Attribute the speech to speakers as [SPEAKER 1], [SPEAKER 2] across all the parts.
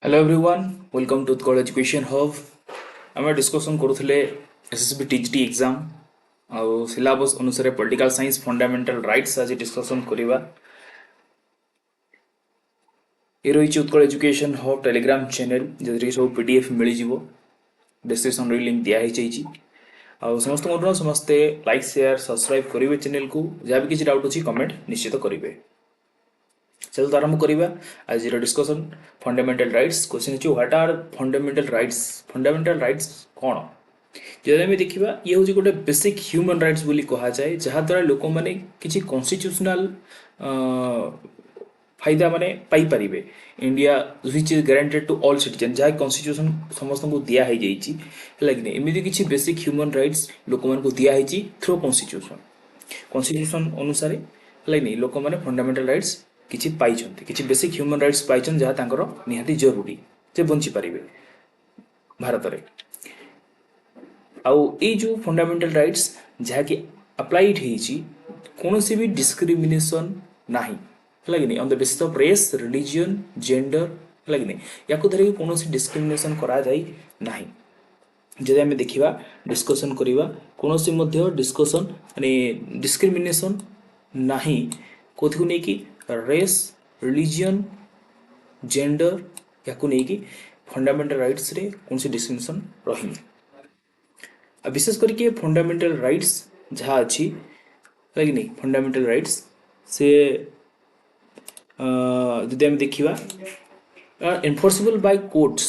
[SPEAKER 1] Hello everyone, welcome to Utkal education hub. आम discussion करुले SSB TGT exam आउ syllabus अनुसार पॉलिटिकल साइंस फंडामेंटल राइट्स आज डिस्कसन करवा। ये रही Utkal education hub telegram channel जो सब पीडीएफ मिल जाव डिस्क्रिप्शन लिंक दिखाई आउ समस्त समस्ते लाइक शेयर सब्सक्राइब करेंगे चैनल को। जहाँ भी किसी डाउट अच्छी कमेंट निश्चित करेंगे। चलो तो आरंभ करिबा आज डिस्कशन फंडामेंटल राइट्स। क्वेश्चन है what are fundamental rights. Fundamental rights कौन जब आम देखा ये हूँ गोटे बेसिक ह्यूमन राइट्स बोली कह जाए जहाँद्वारा लोक मैंने किसी कन्स्टिट्यूशनल फायदा माने पाई परिबे। India which is guaranteed to all citizen जहाँ कन्स्टिट्यूशन समस्त को दिया है कि एमती किसी बेसिक ह्यूमन राइट्स लोक मान दिखाई थ्रू कन्स्टिट्यूशन। कन्स्टिट्यूशन अनुसार है लोक मैंने फंडामेंटल राइट्स किसी पाई किसी बेसिक ह्यूमन राइट्स पाई जहाँ तांकर निहाती जरूरी जे बंची पारिबे भारत रे। आउ ए जो फंडामेंटल राइट्स जहाँ कि अप्लाइड होइछि कौन सी भी डिस्क्रिमिनेशन नाही लगे on the basis of race religion gender लगे या धरिक कौन सी डिस्क्रिमिनेशन करा जाई नाही। जदि आम देखा डिस्कसन करवा कौन सी डिस्कसन माने डिस्क्रिमिनेशन नाही कौथि को लेकिन रेस रिलीजन जेंडर या नहीं फंडामेंटल राइट्स रे कौन सी डिस्क्रिमिनेशन रही। विशेष करके फंडामेंटल राइट्स जहाँ अच्छी लगे नहीं फंडामेंटल राइट्स से जदि आम देखा एनफोर्सेबल बाय कोर्ट्स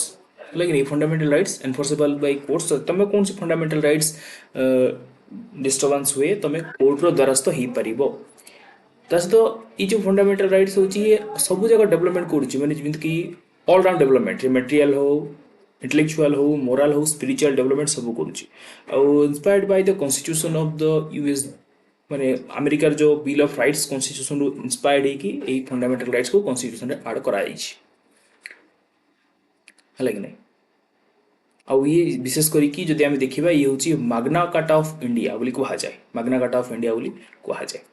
[SPEAKER 1] लगे नहीं fundamental rights enforceable bye courts. तुम कौन सी फंडामेंटल राइट्स डिस्टर्बांस हुए तुम कोर्टर द्वारस्थ हो पार। सहित ये जो फंडामेंटल राइट्स होची ये सब जगह डेवलपमेंट करुच्ची माने जमीन कि ऑल राउंड डेवलपमेंट मटेरियल हो इंटेलेक्चुअल हो मोराल हो स्पिरिचुअल डेवलपमेंट सब करुच्ची। आउ inspired by the constitution of the US माने अमेरिकार जो बिल ऑफ राइट्स कॉन्स्टिट्यूशन रु इंस्पायर्ड है कि यही फंडामेंटल राइट्स को कॉन्स्टिट्यूशन रे ऐड करा जाइछि हला कि नहीं। आउ ये विशेष करिकी जदि आमे देखिबा ये होची मैग्ना कार्टा ऑफ इंडिया बोली कहा जाए मैग्ना कार्टा ऑफ इंडिया बोली कहा जाए।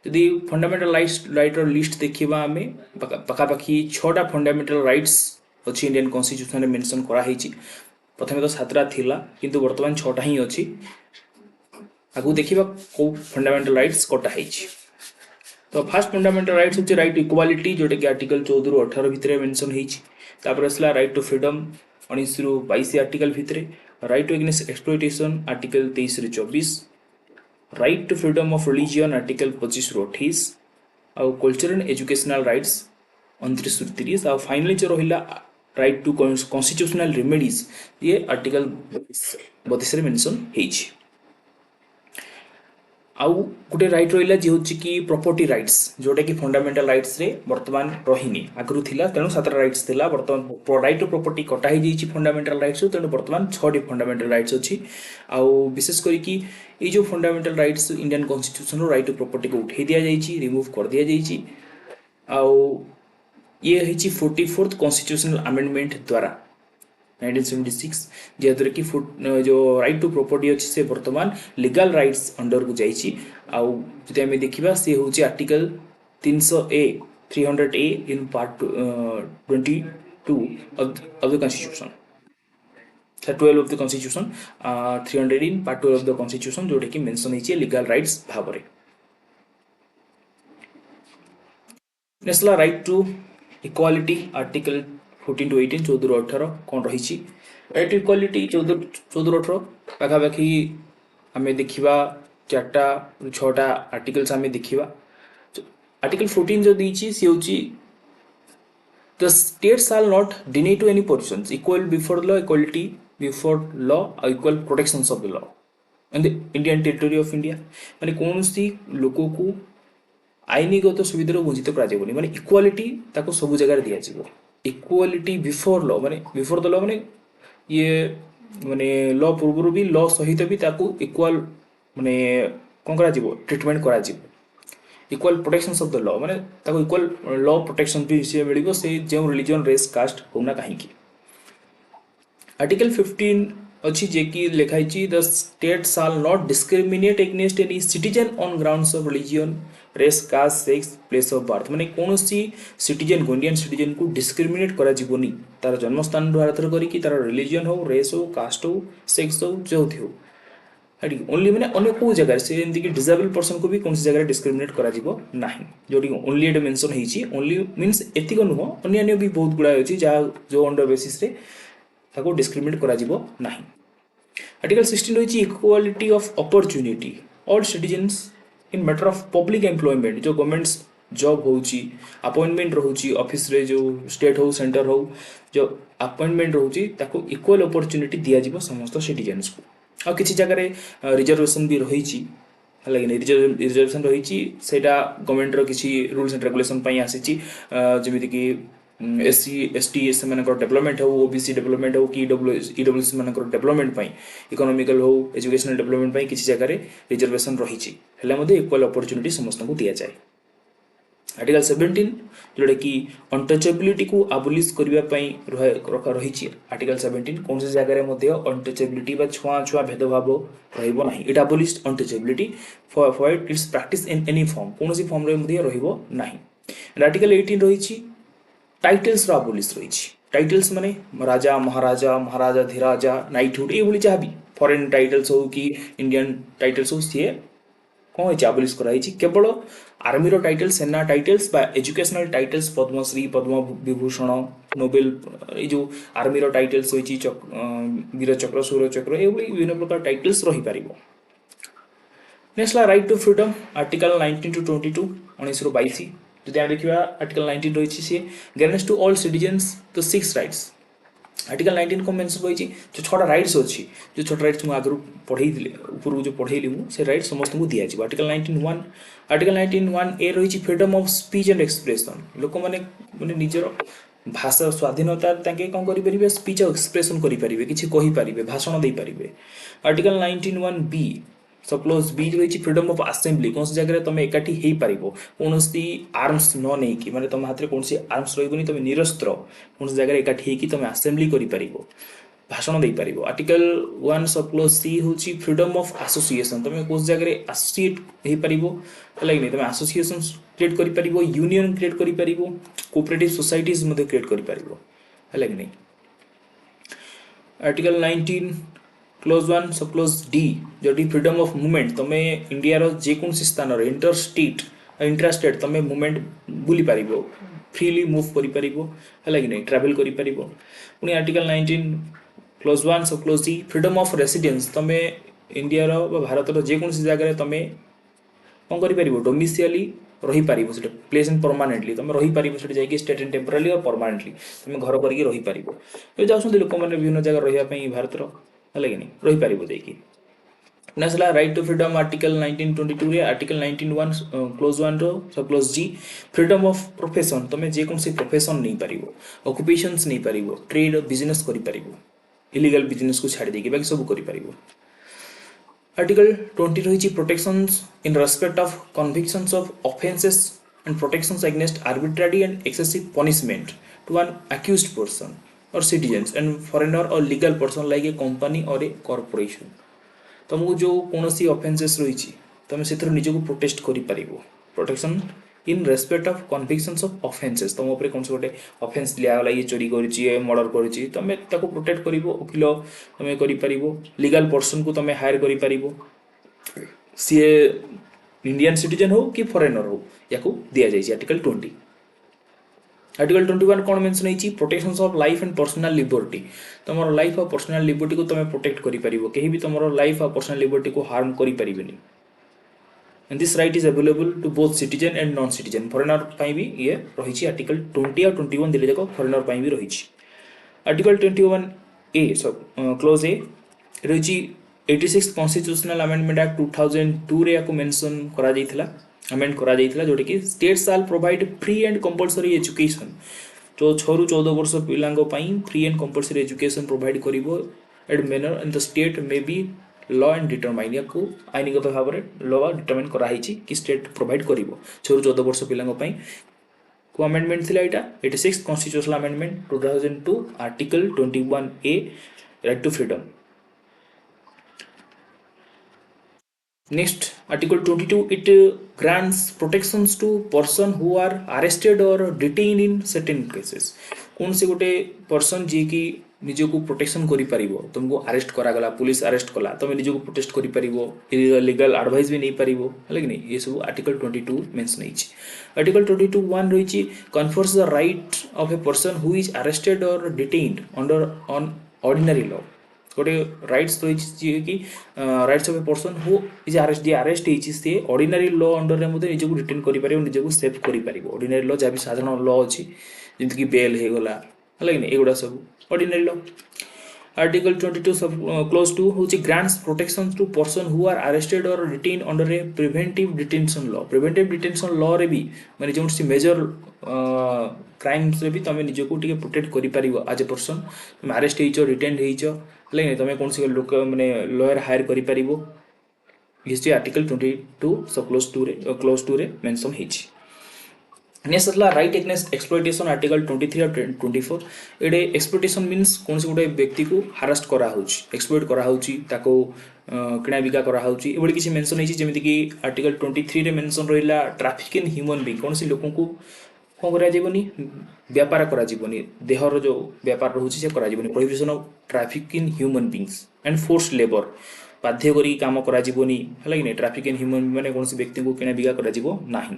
[SPEAKER 1] यदि फंडामेंटल राइट लिस्ट देखा आम पखापाखि 6टा फंडामेंटल राइट्स अच्छी इंडियन कॉन्स्टिट्यूशन में मेंशन कराई। प्रथम तो 7टा थिला किंतु वर्तमान 6टा ही अच्छी। आगु देखा कौ फंडामेंटल राइट्स कटा है। तो फास्ट फंडामेंटल राइट्स होची राइट टू इक्वालिटी जोटा कि आर्टिकल 14 रु 18 भितर मेंशन होपर आसला राइट टू फ्रीडम 19 रु 22 आर्टिकल भितर right to against exploitation article 23 रु 24 right to freedom of religion article 25 रु 28 आउ कल्चर एंड एजुकेशनल राइट्स 29 रु 30 आउ फाइनली जो रहिला राइट टू कॉन्स्टिट्यूशनल रेमेडीज ये आर्टिकल 32 रे मेंशन हेछि। आउ गोटे राइट रहा जी हूँ कि प्रॉपर्टी राइट्स जोटा कि फंडामेंटल राइट्स रे वर्तमान रहीनी आगु थिला तेणु 7टा राइट्स थिला वर्तमान राइट टू प्रॉपर्टी कटा ही जाइए फंडामेंटल राइट्स तेणु वर्तमान 6टी फंडामेंटल राइट्स अच्छी। आउ विशेष करके ये जो fundamental rights Indian constitution right to property को उठे दि जाइए रिमूव कर दि जाइए। आउ ये है 44th कॉन्स्टिट्यूशनल अमेंडमेंट द्वारा 1976 जहाँद्वारा कि जो राइट टू प्रॉपर्टी अच्छी से वर्तमान लीगल राइट्स अंडर को जाइए। आउ जब आम देखा सी हूँ article 300A in part 22 of the constitution 12 of the constitution 300 in part 12 of the constitution जोटा कि मेंशन होइछि लीगल राइट्स भाव रे। Next right to equality article 14 to 18 14 रु 18 कौन रही राइट टू इक्वालिटी 14 रु 18 पाखापाखि आम देखा 4टा 6टा आर्टिकल्स आम देखा। आर्टिकल 14 जो देछि सी होछि the state shall not deny to any persons equal before law equality before law और equal protections of the law in the Indian territory of India माने कौन सी लोक को आईनगत सुविधा वंचित करा माने इक्वालिटी ताको सब जगह दिया जाए। इक्वालिटी बिफोर लॉ माने बिफोर द लॉ माने ये माने लॉ पूर्व भी लॉ सहित भी ताको इक्वल माने कौन करा ट्रिटमेंट करा equal protections of the law माने ताको इक्वल लॉ प्रोटेक्शन भी से मिलिबो से जो रिलीजन रेस कास्ट होना कहीं। आर्टिकल 15 अच्छी जे कि लिखाई the state shall not discriminate against any citizen on grounds of religion race caste sex place of birth माने कौन सी सिटीजन को इंडियन सिटीजन को डिस्क्रिमिनेट करा जीवनी तार जन्मस्थान आधार करी तार रिलीजन हो रेस हो कास्ट हो सेक्स हो जो हो ओनली मैंने अन्य कौ जगह से एमती कि डिजेबल पर्सन को भी कौन जगह डिस्क्रिमिनेट करा जीवो नाही जोटी ओनली एटा मेंशन हेची ओनली मींस एतिक नुह अन्य भी बहुत गुड़ा अछि जा जो अंडर बेसिस रे ताको डिस्क्रिमिनेट करा जीवो नाही। आर्टिकल 16 रही equality of opportunity all citizens in matter of public employment जो गवर्नमेंट जॉब होची अपॉइंटमेंट रोची ऑफिस रे जो स्टेट हो सेंटर हो जो अपॉइंटमेंट रोची ताको इक्वल अपॉर्चुनिटी दिया जीवो समस्त सिटीजन्स को आ किसी जगह रिजर्वेशन भी रही लगे रिजर्वेशन रही गवर्नमेंट रो किसी रूल्स एंड रेगुलेशन आसी जमीती कि एससी एसटी से डेवलपमेंट हो ओबीसी डेवलपमेंट हो कि ईडब्ल्यूएस मान डेवलपमेंट इकोनॉमिकल हो एजुकेशनल डेवलपमेंट किसी जगह रिजर्वेशन रही इक्वल अपॉर्चुनिटी समस्त को दि जाए। आर्टिकल 17 जोटा कि अनटचेबिलिटी को आबोलिश करने रही आर्टिकल 17 कौन सी जगह अनटचेबिलिटी छुआ छुआ भेदभाव रहा it abolish untouchability for its practice in any form कौन सी फॉर्म रहा। आर्टिकल 18 रही टाइटल्स आबोलिश रही टाइटल्स माने राजा महाराजा महाराजा धीराजा नाइटहुड ये जहाँ भी फॉरेन टाइटल्स हो कि इंडियन टाइटल्स हो सी कौन है आबोलिश कराई केवल आर्मी रो टाइटल सेना टाइटल्स बा educational titles Padmashri Padma Vibhushan Nobel जो आर्मी रो टाइटल्स होई वीर चक्र सूर्य चक्र ये विभिन्न प्रकार टाइटल्स रही पारिबो। Next right to freedom article 19 to 22 1922 जदि हम देखिबा आर्टिकल 19 रही सी guarantees to all citizens the 6 rights. Article 19 को मेंशन होई जो छोटा राइट्स अच्छी जो छोटा राइट्स मुझे आगु पढ़े ऊपर जो पढ़ेली मुझे राइट समस्त को दिया आर्टिकल 19(1) आर्टिकल 19(1) ए रही freedom of speech and expression लोक मैंने निजर भाषा स्वाधीनता कौन करेंगे स्पीच और एक्सप्रेशन करेंगे किसी कहींपारे भाषण दे पारे। आर्टिकल 19(1)(b) सप्लोज बी रही फ्रीडम ऑफ असेंबली कौन जगह तुम एकाठी हो पार कौन आर्म्स न नहीं माने तुम हाथ में कौन आर्म्स रही तुम निरस्त्र कौन जगह एकाठी हो तुम असेंबली कर भाषण दे पार। आर्टिकल 1 सप्लोज सी हूँ फ्रीडम ऑफ एसोसिएशन तुम कौन जगह एसोसिएट हो पार नहीं तुम एसोसिएशन क्रिएट कर यूनियन क्रिएट कर कोऑपरेटिव सोसाइटीज क्रिएट कर नहीं। Article 19 clause 1 sub clause D जोटी फ्रीडम ऑफ मूवमेंट तुम इंडिया रो जेकोसी स्थान इंट्रास्टेट तुम मूवमेंट बुली पार फ्रीली मूव कर नहीं ट्रैवल कर पुणी article 19 clause 1 sub clause D freedom of residence तुम इंडिया रो भारत रो जेकोसी जगह तुम कौन कर डोमिसियली रही पार प्लेस एंड परमानेंटली तुम रही पार जाकि स्टेट एंड टेम्परारी और परमानेंटली तुम घर करके रही पार जाऊँ लोक मैंने विभिन्न जगह रही भारत है कि नहीं रही पार जाकि। Next right to freedom article 1922 रे आर्टिकल 19(1) क्लोज 1 रो sub clause G freedom of profession तुम जेकोसी प्रोफेशन नहीं पार ऑक्युपेशंस नहीं पार ट्रेड बिजनेस कर इलीगल बिजनेस को छाड़ देकी बाकी सब कर। आर्टिकल 20 रही protections in respect of convictions of offences and protections against arbitrary and excessive punishment to an accused person और सिटीजन्स एंड फॉरेनर और legal person like a company और ए कॉर्पोरेशन तुमको जो कौन सी ऑफेंसेस रही तुम से निजक प्रोटेक्ट कर protection in respect of convictions of offences तुम कौन से गोटे ऑफेंस लियागला ये चोरी कर मर्डर कर तुम प्रोटेक्ट कर वकिल तुम कर लीगल पर्सन को तुम हायर कर सी इंडियन सिटीजन हो कि फॉरेनर हो या दि जाए आर्टिकल 20। आर्टिकल 21 कौन मेंशन होती protection of life and personal liberty तुम लाइफ और पर्सनल लिबर्टी को तुम प्रोटेक्ट कहीं भी तुम लाइफ और पर्सनल लिबर्टी को हार्म करें and this right is available to both citizen and non citizen foreigner भी ये रही आर्टिकल 20 और 21 दिले जाक फॉरेनर भी रही। आर्टिकल 21 ए सब क्लोज ए रही 86 कॉन्स्टिट्यूशनल अमेंडमेंट एक्ट 2002 रे या मेंशन करा अमेंड करा जोटा कि state shall provide free and compulsory education जो 6 ରୁ 14 वर्ष पिलांग free and compulsory education provide कर at manner and the state may by law and determine या आईनगत भाव में लॉ डिटरमाइन कराई कि स्टेट प्रोवाइड कर 6 ରୁ 14 वर्ष पिलांग को अमेंडमेंट थिला एटा 86 constitutional amendment 2002 article 21 A right to freedom Next, Article 22, it grants protections to person who are arrested or detained in certain cases. कौन से गोटे पर्सन जी की निजको प्रोटेक्शन करि परिबो, तुमको अरेस्ट करा गला, पुलिस अरेस्ट कला, तुम निजको प्रोटेक्ट करि परिबो, लीगल एडवाइस भी नहीं परिबो, है कि नहीं, ये सब आर्टिकल 22 मेंशन है। आर्टिकल 22 1 रही confers the right of a person who is arrested और detained under on ordinary law. गोटे राइट्स रही कि rights of a person who is arrest जी अरेस्ट होती सी ऑर्डिनरी लॉ अंडर में निजक रिटेन कर निजक सेफ कर ऑर्डिनरी लॉ जहाँ भी साधारण लॉ अच्छी जमीक बेल होगला है कि एगुड़ा सब ऑर्डिनरी लॉ। आर्टिकल 22 सब क्लोज 2 हूँ grants protection to person who are arrested और detain under a preventive detention law. Preventive detention law रे भी माने जो मेजर क्राइम्स रे भी तुम निजक प्रोटेक्ट कर आज ए पर्सन तुम अरेस्ट हो डिटेन हो तुम कौन सी लोक मैंने लॉयर हायर कर आर्टिकल 22 सब क्लोज 2 रे मेंशन होती। नेक्स्ट असला राइट एगेंस्ट एक्सप्लॉइटेशन आर्टिकल 23 और 24। एडे एक्सप्लॉइटेशन मीन्स कौन से गोटे व्यक्ति को हारास्ट करा एक्सप्लॉइट करा ताको किଣା बिका करा एभली किसी मेंशन होती जमीक कि आर्टिकल 23 रे मेंशन रहा ट्राफिक इन ह्यूमन बीइंग कौन से लोक को कौन करानी व्यापार करानी देहर जो व्यापार रोचे से करानी prohibition of traffic in human beings and force labour बाध्य करी काम करानी है कि ट्राफिक इन ह्यूमन माने कौन से व्यक्ति को किଣା बिका करा।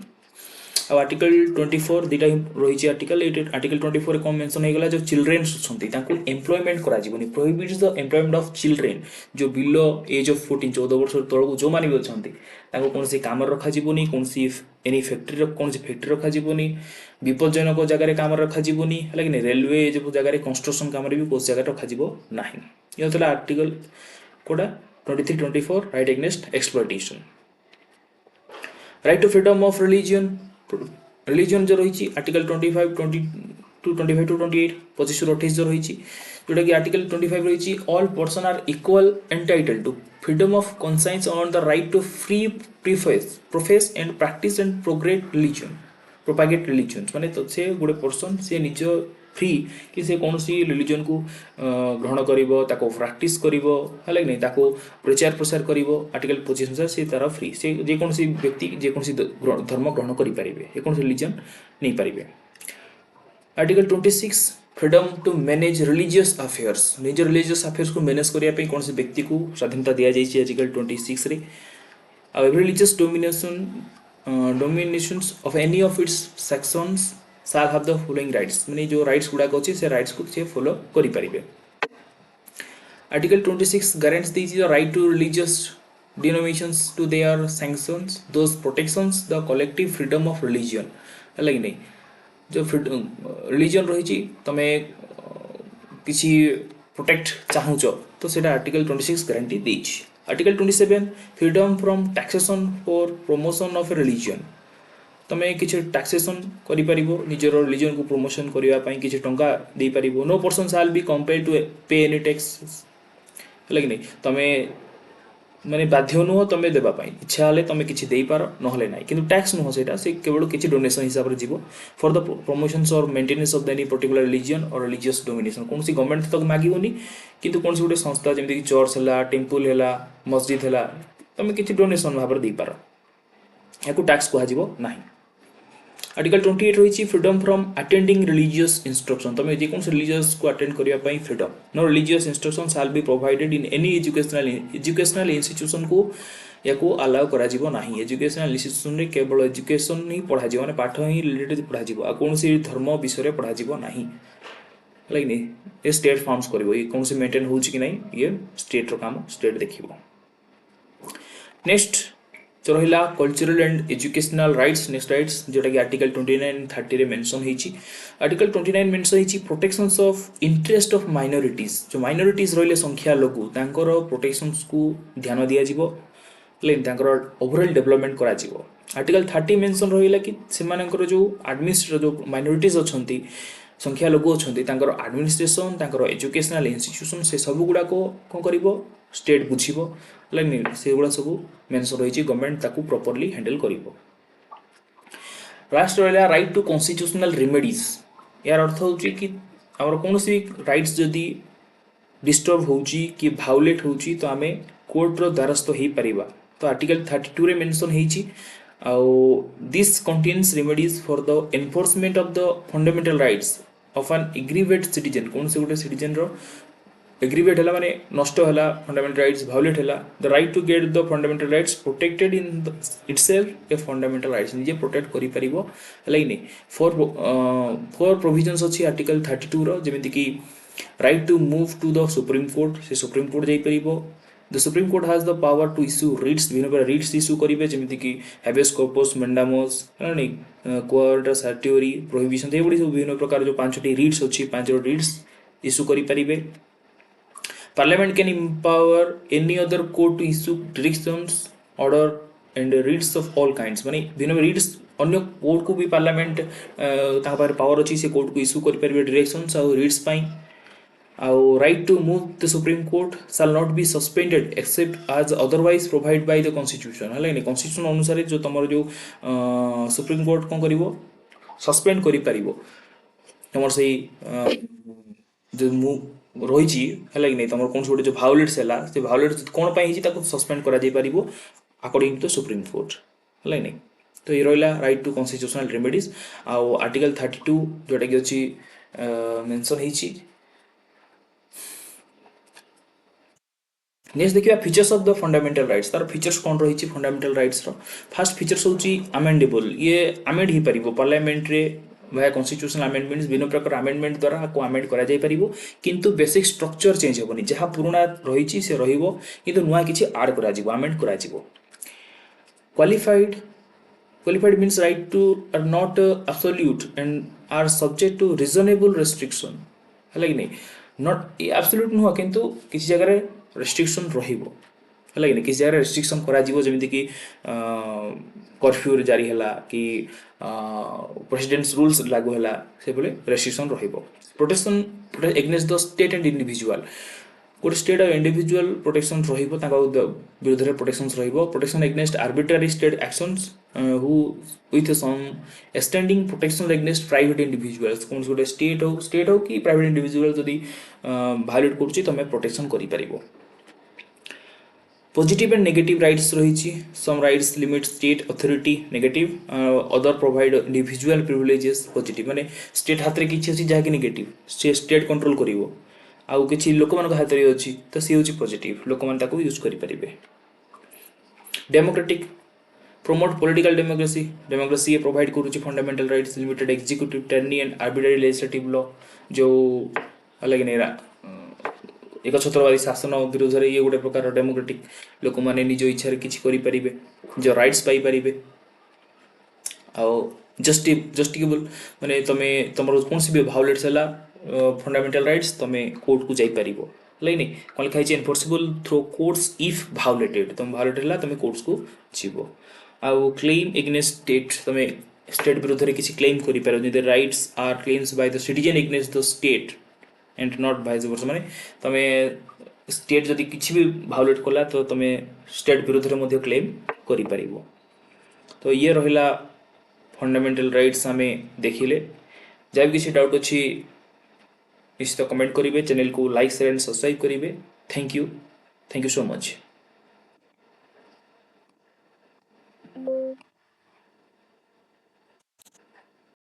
[SPEAKER 1] अब आर्टिकल 24 दुटा रही आर्टिकल 24 कौन मेंशन होगा जो चिल्ड्रेन्स अच्छा एम्प्लॉयमेंट करा prohibits the employment of children जो बिलो एज ऑफ 14 14 वर्ष तौक जो मैंने भी अच्छा कौन से कम रखा कौन सी एनी फैक्ट्री कौन सी फैक्ट्री रखा विपज्जनक जगह कम रखा है कि रेलवे जो जगह कंस्ट्रक्शन कम भी कौन जगह रखा ना। ये आर्टिकल कोड़ा 23 24 right against exploitation. Right to freedom of religion जो रही आर्टिकल 25 टू 28 25 28 जो रही जोटा कि आर्टिकल 25 रही all person are equal entitle to freedom of conscience on the right to free profess and practice and propagate religion माने तो से गोटे पर्सन से निज फ्री कि से कौन सी रिलीजन को ग्रहण कर प्राक्टिस कर प्रचार प्रसार कर आर्टिकल 25 अनुसार से तार फ्री से जेकोसी व्यक्ति जेकोसी धर्म ग्रहण करें कौन रिलीजन नहीं पारे। Article 26 freedom to manage religious affairs निज रिलीजियस अफेयर्स को मैनेज करने कौन से व्यक्ति को स्वाधीनता दी जाए आर्टिकल 26 रे। Religious dominations of any of its sections shall have the following rights माने जो राइट्स गुड़ाक अच्छे से राइट्स को से फॉलो करि परिबे। Article 26 guarantees the the right to religious denominations to their sanctions those protections the collective freedom of religion है कि नहीं जो रिलीजन रही तमे किसी प्रोटेक्ट चाहूच तो सेटा आर्टिकल 26 गारंटी देछि। Article 27 freedom from taxation for promotion of religion तमें किसी टैक्सेसन कर निजर रिलीजन को प्रमोशन करने किसी टंका दे पार no person shall be compelled to pay any tax है कि नहीं तमें माने बाध्य नुह तुम्हें देवाई इच्छा हेल्ले तुम किसी दे पार ना कि टैक्स नुह से केवल किसी डोनेशन हिसाब से जीव फॉर द प्रमोशंस और maintenance of the any particular religion और रिलीजियस डोमिनेशन कौन सी गवर्नमेंट तक मागोनी कि कौन गोटे संस्था जमीक चर्च है टेम्पल है मस्जिद है तुम किसी डोनेशन भाव में दे पार या टैक्स कह। आर्टिकल 28 रही freedom from attending religious instruction तुम जेको रिलीजियस को अटेंड करने freedom no religious instruction shall be provided in any educational institution को या अलाउ करा एजुकेशनल इंस्टीट्यूशन रे केवल एजुकेशन ही पढ़ा माने पाठ ही रिलेटेड पढ़ा कौन धर्म विषय पढ़ा ना है ये स्टेट फार्म्स कर कौन मेंटेन हो ये स्टेट काम स्टेट देख। नेक्स्ट जो रहा cultural and educational rights next rights जोटा कि आर्टिकल 29 30 रे मेंशन होती। आर्टिकल 29 मेंशन होती protections of interest of minorities जो माइनॉरिटीज रहिले संख्या लघु तांकर प्रोटेक्शंस को ध्यान दिया जीवो ओवरऑल डेवलपमेंट करा जीवो। आर्टिकल 30 मेंशन रहिला कि सेमानकर जो एडमिनिस्ट्रेटर जो माइनॉरिटीज अछंती संख्या लघु अछंती तांकर एडमिनिस्ट्रेशन तांकर एजुकेशनल इंस्टीट्यूशन से सब गुडा को कोन करिवो स्टेट बुझिबो से गुड़ा सब मेंशन रही गवर्नमेंट ताकू प्रॉपर्ली हैंडल करिवो। लास्ट रहा राइट टू कॉन्स्टिट्यूशनल रेमेडीज यार अर्थ हो कि आमर कौन सी राइट्स जदि डिस्टर्ब हो कि भायोलेट हो तो आम कोर्टर द्वारस्थ हो पारिबा तो आर्टिकल 32 रे मेंशन ହେଇଛି ଆଉ this contains remedies for the enforcement of the fundamental rights of an aggrieved citizen कौन से गोटे citizen रो aggrieved ହେଲା ମାନେ ନଷ୍ଟ ହେଲା fundamental rights violate ହେଲା the right to get the fundamental rights protected in the itself a fundamental rights ନିଜେ protect କରି परिबो ହେଲା कि for provisions ଅଛି article 32 रो जेमिति कि right to move to the supreme court से supreme court जाई परिबो the supreme court has the power to issue writs ବିଭିନ୍ନ ପ୍ରକାର writs issue କରିବେ ଯେମିତି କି habeas corpus mandamus ମାନେ quater certiorari prohibition ଏଭଳି ସବୁ ବିଭିନ୍ନ ପ୍ରକାର ଯୋଉ ପାଞ୍ଚଟି writs ଅଛି ପାଞ୍ଚଟି writs issue କରି ପାରିବେ parliament can empower any other court to issue directions order and writs of all kinds ମାନେ ବିଭିନ୍ନ writs अन्य कोर्ट को भी पार्लियामेंट ताहा पाखरे पावर अछि से कोर्ट को इश्यू करि परिबे डायरेक्शंस आ writs ପାଇଁ Our right to move the Supreme Court shall not be suspended except as otherwise provided by the Constitution. है लेकिन Constitution अनुसार जो तमर जो Supreme Court कौन करिवो suspend करि परिवो तमर से जो रही छी है लेकिन तमर कौन से जो violates हैला से violates कौन पाई हिची ताको suspend करा जाई परिवो according to Supreme Court है लेकिन तो ये रहिला right to constitutional remedies uh article 32 जोटा कि अछि मेंशन हिची नेक्स्ट देखिए features of the fundamental rights तार फीचर्स कौन रही fundamental rights row first features होची अमेंडेबल ये अमेंड ही परिबो पार्लियामेंट रे वह कॉन्स्टिट्यूशनल अमेंडमेंट्स विभिन्न प्रकार अमेंडमेंट द्वारा को अमेंड करा जाय परिबो किंतु बेसिक स्ट्रक्चर चेंज होबनी जहा पुराना रही से रहिबो किंतु नुवा किछि ऐड करा जिवो अमेंड करा जिवो qualified means right to are not absolute and are subject to reasonable restriction हला कि नहीं नॉट एब्सोल्यूट नुवा किंतु किछि जगह रे रेस्ट्रिक्शन रहिबो हला कि किसी जगह रेस्ट्रिक्शन करा जीवो जेमिति कि कर्फ्यू जारी हला कि प्रेसिडेंट्स रूल्स लागू हला से बोले रेस्ट्रिक्शन रहिबो protection against the state and individual गोटे स्टेट और इंडिविजुअल प्रोटेक्शन रहिबो ताका विरुद्ध रे प्रोटेक्शंस रहिबो protection against arbitrary state actions हु with some extending protection against private individuals कोन गोटे स्टेट हो कि प्राइवेट इंडिविजुअल जदी वायलेट करूची तमे प्रोटेक्शन करि परिबो Positive and negative rights रही some rights limit state authority negative other provide individual privileges positive माने state हाथ रे किछि अछि जाके negative state control करिवो आउ किछि लोक मान हाथ रे अछि तो सी होछि positive लोक मान ताको यूज करि परिबे democratic promote political democracy provide करूछि fundamental rights limited executive tyranny and arbitrary legislative law जो अलग नेरा एक छत्रवादी शासन विरोध रे ये गोटे प्रकार डेमोक्रेटिक लोक माने निज इच्छा रे किछि करि परिबे जो राइट्स पाई परिबे आ जस्टिफिकेबल माने तमे तमरो कोनसी भी वायलेट्स हला फंडामेंटल राइट्स तमे कोर्ट को जाई परिबो लेकिन कोन लिखा छै enforceable through courts if violated तम वायलेट हला तमे कोर्ट्स को जीवो आ क्लेम एगेंस्ट स्टेट तमे स्टेट विरोध रे किछि क्लेम करि पारो the rights are claims by the citizen against the state and not vice versa माने तमे स्टेट जदी किछि भी वायलेट कला तो तमे स्टेट विरुद्ध रे मध्ये क्लेम करि परिबो तो ये रहिला फंडामेंटल राइट्स हमें देखिले जब किछि डाउट अछि निश्चित कमेंट करिवे चैनल को लाइक शेयर एंड सब्सक्राइब करिवे थैंक यू सो मच।